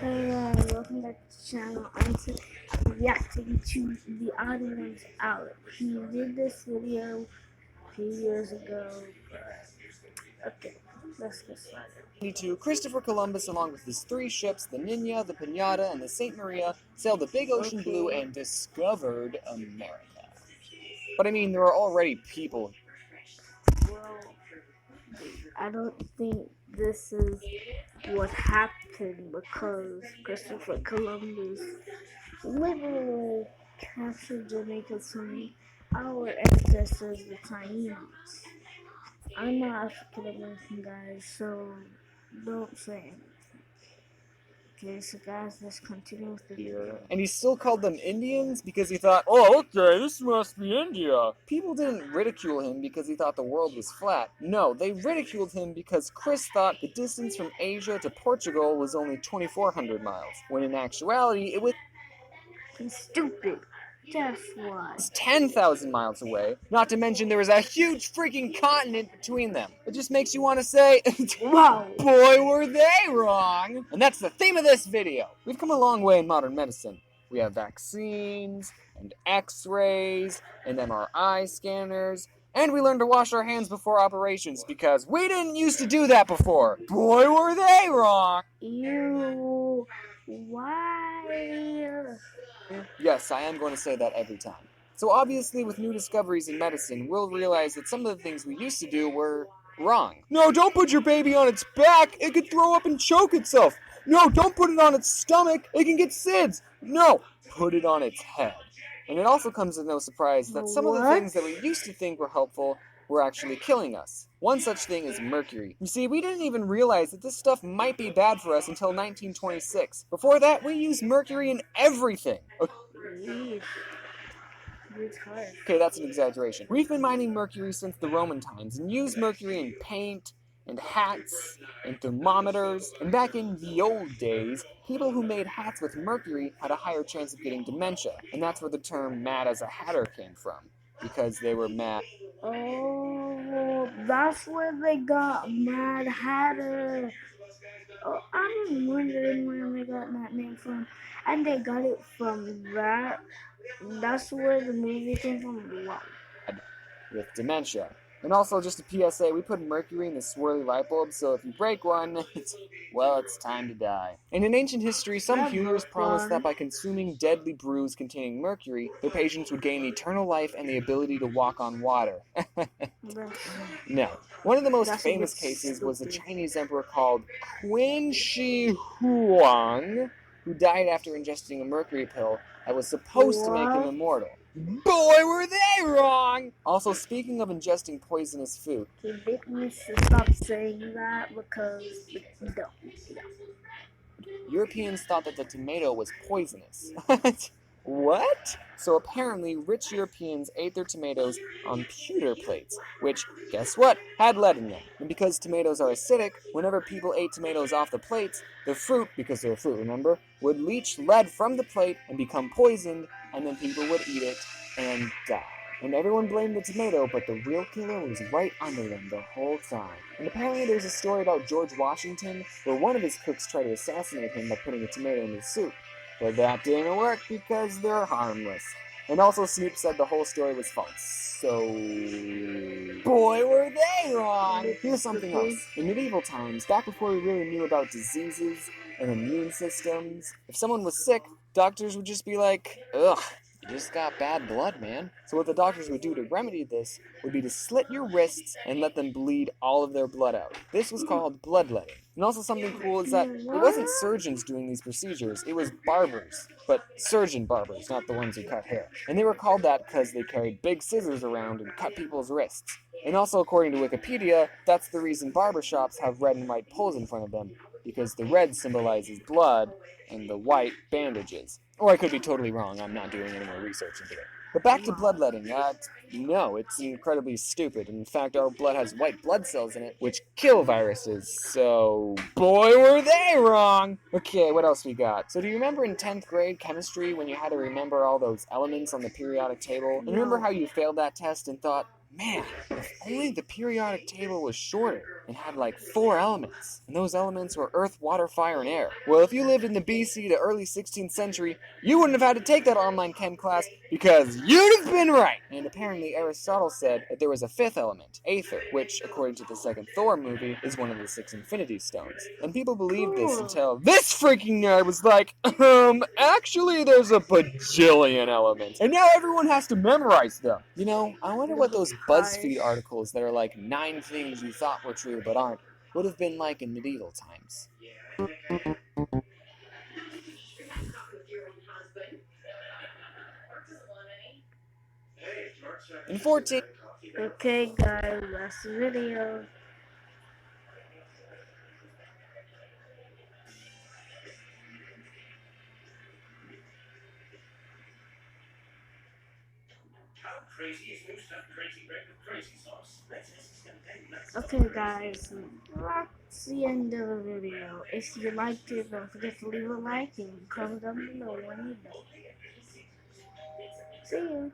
Hey guys, welcome back to the channel. I'm reacting to The Odd Ones Out. He did this video a few years ago, but okay, let's get started. Christopher Columbus, along with his 3 ships, the Niña, the Piñata, and the Saint Maria, sailed the big ocean blue and discovered America. But I mean, there are already people. Well, I don't think this is what happened because Christopher Columbus literally captured Jamaica from our ancestors, the Taínos. I'm not African American, guys, so don't say anything. Okay, so guys, let's continue with the video. And he still called them Indians because he thought, oh, okay, this must be India. People didn't ridicule him because he thought the world was flat. No, they ridiculed him because Chris thought the distance from Asia to Portugal was only 2,400 miles, when in actuality it was stupid. Guess what? It's 10,000 miles away, not to mention there was a huge freaking continent between them. It just makes you want to say, wow, boy, were they wrong! And that's the theme of this video. We've come a long way in modern medicine. We have vaccines, and x-rays, and MRI scanners, and we learned to wash our hands before operations because we didn't used to do that before. Boy, were they wrong! Ew, why? Yes, I am going to say that every time. So obviously, with new discoveries in medicine, we'll realize that some of the things we used to do were wrong. No, don't put your baby on its back. It could throw up and choke itself. No, don't put it on its stomach. It can get SIDS. No, put it on its head. And it also comes as no surprise that some of the things that we used to think were helpful were actually killing us. One such thing is mercury. You see, we didn't even realize that this stuff might be bad for us until 1926. Before that, we used mercury in everything. Okay, that's an exaggeration. We've been mining mercury since the Roman times and used mercury in paint and hats and thermometers. And back in the old days, people who made hats with mercury had a higher chance of getting dementia. And that's where the term mad as a hatter came from, because they were mad. Oh, that's where they got Mad Hatter. Oh, I've been wondering where they got that name from. And they got it from that. That's where the movie came from. Wow. With dementia. And also, just a PSA, we put mercury in the swirly light bulb, so if you break one, it's time to die. And in ancient history, some healers promised that by consuming deadly brews containing mercury, their patients would gain eternal life and the ability to walk on water. No. One of the most famous cases was the Chinese emperor called Qin Shi Huang, who died after ingesting a mercury pill that was supposed to make him immortal. Boy, were they wrong! Also, speaking of ingesting poisonous food, he needs to stop saying that because no. Europeans thought that the tomato was poisonous. What? So apparently, rich Europeans ate their tomatoes on pewter plates, which, guess what, had lead in them. And because tomatoes are acidic, whenever people ate tomatoes off the plates, the fruit, because they're fruit, remember, would leach lead from the plate and become poisoned, and then people would eat it and die. And everyone blamed the tomato, but the real killer was right under them the whole time. And apparently there's a story about George Washington where one of his cooks tried to assassinate him by putting a tomato in his soup. But that didn't work because they're harmless. And also Snoop said the whole story was false. So, boy, were they wrong! Here's something else. In medieval times, back before we really knew about diseases and immune systems, if someone was sick, doctors would just be like, ugh, you just got bad blood, man. So what the doctors would do to remedy this would be to slit your wrists and let them bleed all of their blood out. This was called bloodletting. And also something cool is that it wasn't surgeons doing these procedures, it was barbers. But surgeon barbers, not the ones who cut hair. And they were called that because they carried big scissors around and cut people's wrists. And also according to Wikipedia, that's the reason barbershops have red and white poles in front of them, because the red symbolizes blood and the white bandages. Or I could be totally wrong, I'm not doing any more research into it. But back to bloodletting, no, it's incredibly stupid. In fact, our blood has white blood cells in it, which kill viruses, so boy, were they wrong! Okay, what else we got? So do you remember in 10th grade chemistry when you had to remember all those elements on the periodic table? And remember how you failed that test and thought, man, if only the periodic table was shorter. and had like 4 elements, and those elements were earth, water, fire, and air. Well, if you lived in the BC to early 16th century, you wouldn't have had to take that online chem class because you'd have been right! And apparently Aristotle said that there was a 5th element, aether, which, according to the second Thor movie, is one of the 6 Infinity Stones. And people believed this until this freaking nerd was like, actually there's a bajillion elements, and now everyone has to memorize them. You know, I wonder what those BuzzFeed articles that are like 9 things you thought were true but aren't would have been like in medieval times. In 14... Okay, guys, that's the video. Okay, guys, that's the end of the video. If you liked it, don't forget to leave a like and comment down below when you know. See you.